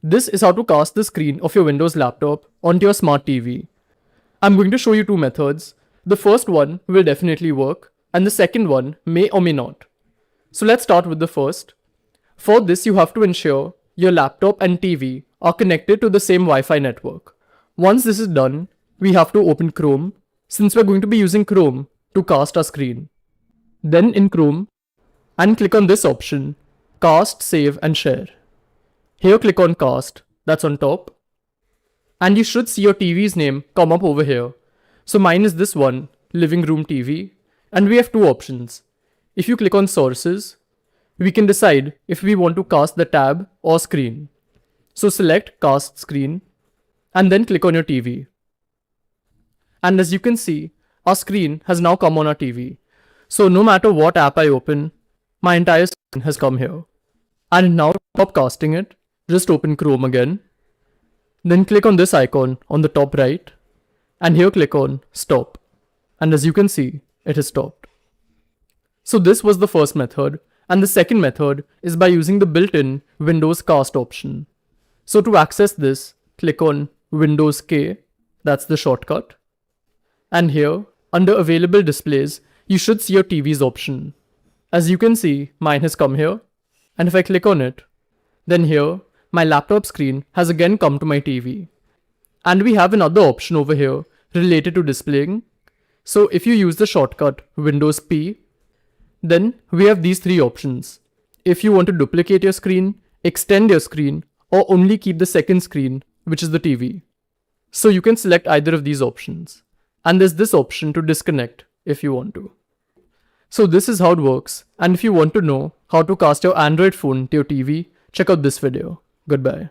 This is how to cast the screen of your Windows laptop onto your smart TV. I'm going to show you two methods. The first one will definitely work, and the second one may or may not. So let's start with the first. For this, you have to ensure your laptop and TV are connected to the same Wi-Fi network. Once this is done, we have to open Chrome, since we're going to be using Chrome to cast our screen. Then in Chrome, and click on this option, Cast, Save and Share. Here click on Cast, that's on top. And you should see your TV's name come up over here. So mine is this one, Living Room TV. And we have two options. If you click on Sources, we can decide if we want to cast the tab or screen. So select Cast Screen and then click on your TV. And as you can see, our screen has now come on our TV. So no matter what app I open, my entire screen has come here. And now to stop casting it, just open Chrome again. Then click on this icon on the top right. And here click on Stop. And as you can see, it has stopped. So this was the first method. And the second method is by using the built-in Windows Cast option. So to access this, click on Windows K, that's the shortcut. And here, under Available Displays, you should see your TV's option. As you can see, mine has come here. And if I click on it, then here, my laptop screen has again come to my TV. And we have another option over here related to displaying. So if you use the shortcut Windows P, then we have these three options. If you want to duplicate your screen, extend your screen, or only keep the second screen, which is the TV. So you can select either of these options. And there's this option to disconnect if you want to. So this is how it works. And if you want to know how to cast your Android phone to your TV, check out this video. Goodbye.